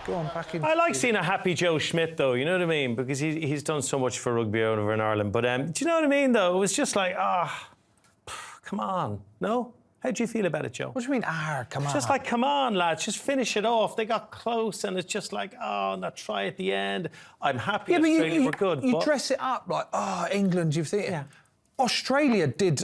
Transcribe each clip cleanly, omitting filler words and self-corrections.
Go on, back in. I like seeing a happy Joe Schmidt, though, you know what I mean? Because he's done so much for rugby over in Ireland. But do you know what I mean, though? It was just like, come on. No? How do you feel about it, Joe? What do you mean, come on? Just like, come on, lads, just finish it off. They got close, and it's just like, and that try at the end. I'm happy Australia were good. You dress it up like, England, you think... Yeah. Australia did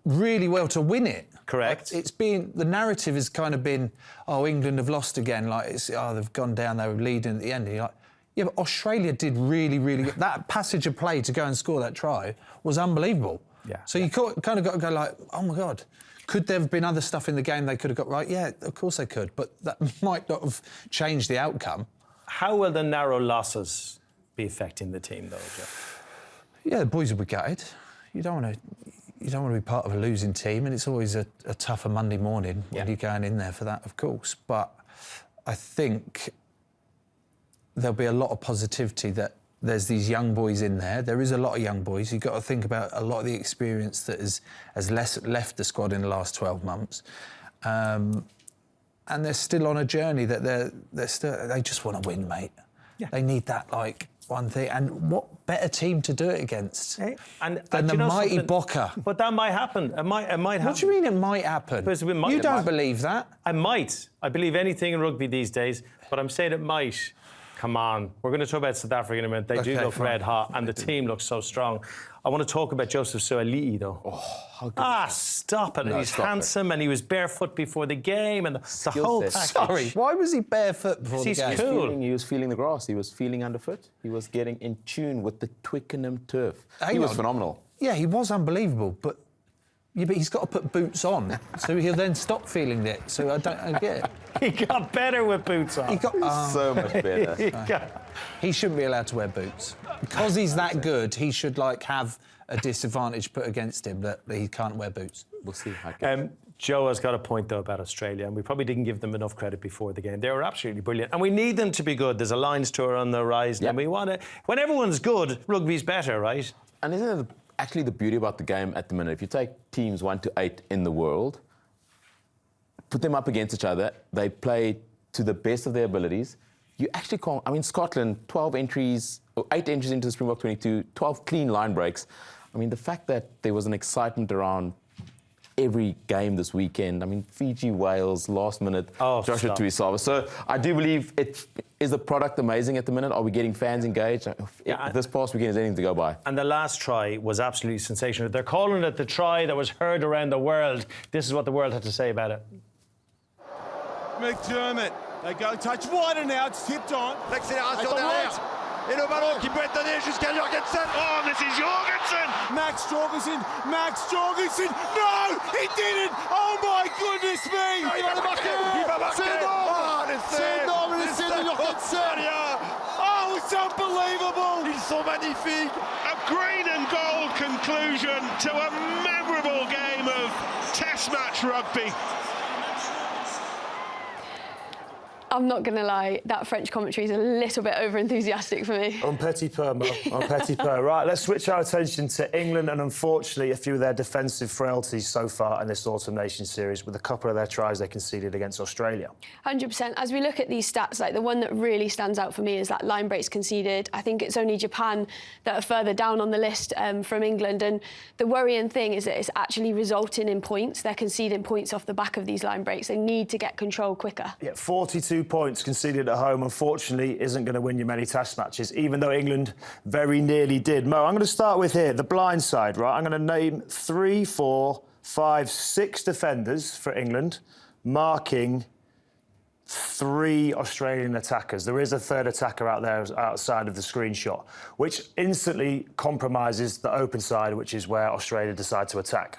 really well to win it. Correct. Like, the narrative has kind of been, England have lost again. Like, they've gone down, they were leading at the end. And you're like, yeah, but Australia did really, really good. That passage of play to go and score that try was unbelievable. Yeah. So you kind of got to go like, oh, my God, could there have been other stuff in the game they could have got right? Yeah, of course they could, but that might not have changed the outcome. How will the narrow losses be affecting the team, though, Jeff? Yeah, the boys will be gutted. You don't want to be part of a losing team, and it's always a tougher Monday morning when you're going in there for that, of course. But I think there'll be a lot of positivity that there's these young boys in there. There is a lot of young boys. You've got to think about a lot of the experience that has left the squad in the last 12 months. And they're still on a journey that they just want to win, mate. Yeah. They need that, like, one thing. And what better team to do it against than the mighty Boca? But that might happen. It might happen. What do you mean it might happen? You don't believe that? I might. I believe anything in rugby these days, but I'm saying it might. Come on. We're going to talk about South Africa in a minute. They do look red hot, and the team looks so strong. I want to talk about Joseph Suaalii, though. How good stop it. No, he's handsome, and he was barefoot before the game, and the whole package. Sorry, why was he barefoot before the game? He's cool. He was feeling the grass. He was feeling underfoot. He was getting in tune with the Twickenham turf. He was phenomenal. Yeah, he was unbelievable, but he's got to put boots on, so he'll then stop feeling it. So I get it. He got better with boots on. He got so much better. He shouldn't be allowed to wear boots. Because he's that good, he should, have a disadvantage put against him that he can't wear boots. We'll see. Joe has got a point, though, about Australia, and we probably didn't give them enough credit before the game. They were absolutely brilliant, and we need them to be good. There's a Lions tour on the horizon, and we want to... When everyone's good, rugby's better, right? And isn't it actually the beauty about the game at the minute? If you take teams 1 to 8 in the world, put them up against each other, they play to the best of their abilities. You actually can't... I mean, Scotland, 8 entries into the Springbok 22, 12 clean line breaks. I mean, the fact that there was an excitement around every game this weekend. I mean, Fiji, Wales, last minute, Joshua Tuisava. So I do believe is the product amazing at the minute? Are we getting fans engaged? This past weekend is anything to go by. And the last try was absolutely sensational. They're calling it the try that was heard around the world. This is what the world had to say about it. McDermott, they go touch wider now, it's tipped on. L'accélération derrière. Et le ballon qui peut être donné jusqu'à Jorgensen. Oh, this is Jorgensen! Max Jorgensen! No! He didn't! Oh my goodness me! Il va le marquer! C'est énorme! C'est énorme, l'essai de Jorgensen! Oh, it's unbelievable! Ils sont magnifiques! A green and gold conclusion to a memorable game of Test match rugby. I'm not going to lie, that French commentary is a little bit over-enthusiastic for me. On petit peu, Mo. On petit peu. Right, let's switch our attention to England and, unfortunately, a few of their defensive frailties so far in this Autumn Nations series, with a couple of their tries they conceded against Australia. 100%. As we look at these stats, the one that really stands out for me is that line breaks conceded. I think it's only Japan that are further down on the list from England. And the worrying thing is that it's actually resulting in points. They're conceding points off the back of these line breaks. They need to get control quicker. Yeah, 42 points conceded at home, unfortunately, isn't going to win you many Test matches, even though England very nearly did. Mo, I'm going to start with here, the blind side, right? I'm going to name 3, 4, 5, 6 defenders for England, marking 3 Australian attackers. There is a third attacker out there outside of the screenshot, which instantly compromises the open side, which is where Australia decide to attack.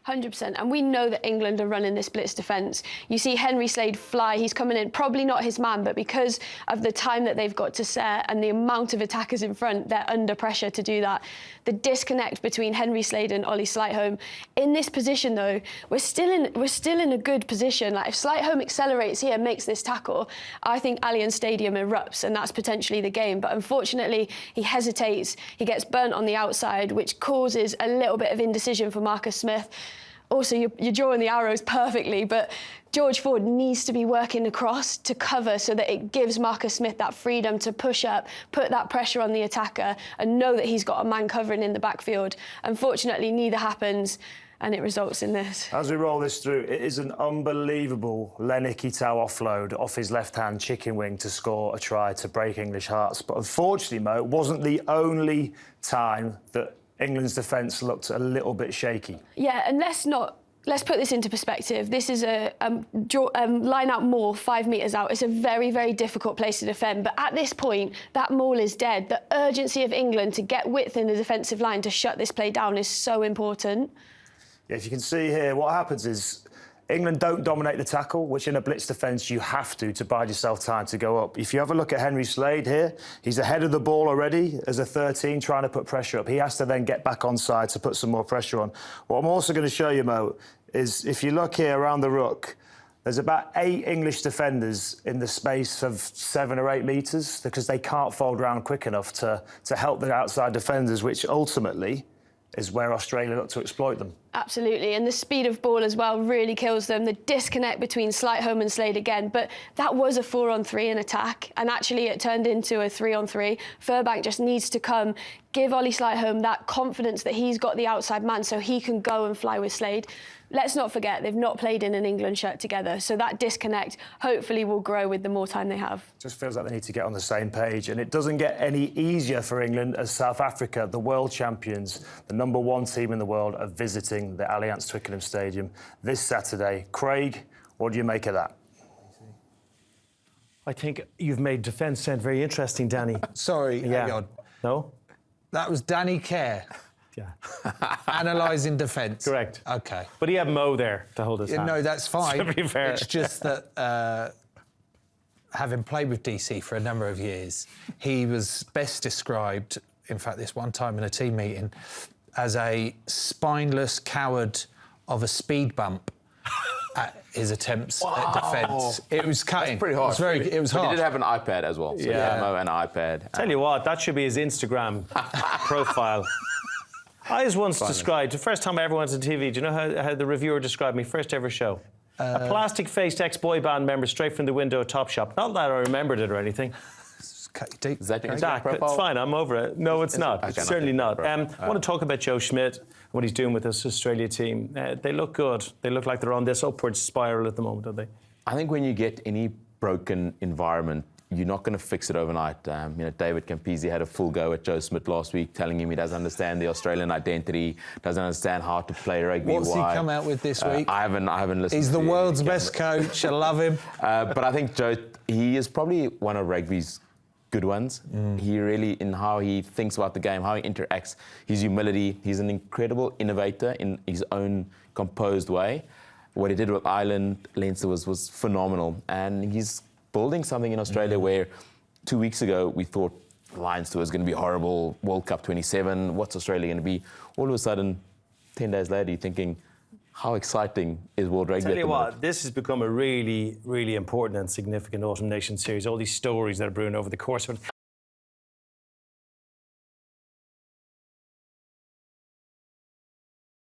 100%. And we know that England are running this blitz defence. You see Henry Slade fly. He's coming in, probably not his man, but because of the time that they've got to set and the amount of attackers in front, they're under pressure to do that. The disconnect between Henry Slade and Ollie Slightholme. In this position, though, we're still in a good position. If Slightholme accelerates here, makes this tackle, I think Allianz Stadium erupts, and that's potentially the game. But unfortunately, he hesitates. He gets burnt on the outside, which causes a little bit of indecision for Marcus Smith. Also, you're drawing the arrows perfectly, but George Ford needs to be working across to cover so that it gives Marcus Smith that freedom to push up, put that pressure on the attacker and know that he's got a man covering in the backfield. Unfortunately, neither happens, and it results in this. As we roll this through, it is an unbelievable Lenny-Kitao offload off his left-hand chicken wing to score a try to break English hearts. But unfortunately, Mo, it wasn't the only time that England's defence looked a little bit shaky. Yeah, and let's put this into perspective. This is a line out maul 5 metres out. It's a very, very difficult place to defend. But at this point, that maul is dead. The urgency of England to get width in the defensive line to shut this play down is so important. Yeah, if you can see here, what happens is England don't dominate the tackle, which in a blitz defence you have to buy yourself time to go up. If you have a look at Henry Slade here, he's ahead of the ball already as a 13 trying to put pressure up. He has to then get back onside to put some more pressure on. What I'm also going to show you, Mo, is if you look here around the ruck, there's about 8 English defenders in the space of 7 or 8 metres because they can't fold round quick enough to help the outside defenders, which ultimately is where Australia look to exploit them. Absolutely, and the speed of ball as well really kills them. The disconnect between Slightholme and Slade again, but that was a 4-on-3 in attack, and actually it turned into a 3-on-3. Furbank just needs to come, give Ollie Slightholme that confidence that he's got the outside man so he can go and fly with Slade. Let's not forget, they've not played in an England shirt together, so that disconnect hopefully will grow with the more time they have. Just feels like they need to get on the same page, and it doesn't get any easier for England as South Africa, the world champions, the #1 team in the world, are visiting the Allianz Twickenham Stadium this Saturday. Craig, what do you make of that? I think you've made defence sound very interesting, Danny. Sorry, hang on. No? That was Danny Kerr. Yeah. Analysing defence. Correct. OK. But he had Mo there to hold his hand. No, that's fine. To be fair. It's just that having played with DC for a number of years, he was best described, in fact, this one time in a team meeting, as a spineless coward of a speed bump at his attempts at defence. It was cutting. That's pretty harsh. It was harsh. But he did have an iPad as well. So yeah, Mo and an iPad. Tell you what, that should be his Instagram profile. I was once described, the first time I ever went on TV, do you know how the reviewer described me? First ever show. A plastic-faced ex-boy band member straight from the window of Topshop. Not that I remembered it or anything. Is that your Dak, it's fine, I'm over it. No, it's not. It's certainly not. I want to talk about Joe Schmidt, what he's doing with this Australia team. They look good. They look like they're on this upward spiral at the moment, don't they? I think when you get any broken environment, you're not going to fix it overnight. David Campese had a full go at Joe Schmidt last week, telling him he doesn't understand the Australian identity, doesn't understand how to play rugby. What's he come out with this week? I haven't listened. He's the world's best coach. I love him. But I think Joe, he is probably one of rugby's good ones. He really, in how he thinks about the game, how he interacts, his humility. He's an incredible innovator in his own composed way. What he did with Ireland, Leinster was phenomenal, and he's building something in Australia where 2 weeks ago we thought Lions tour was going to be horrible, World Cup 27, what's Australia going to be? All of a sudden, 10 days later, you're thinking, how exciting is World Rugby? Tell you what, this has become a really, really important and significant Autumn Nation series. All these stories that are brewing over the course of it.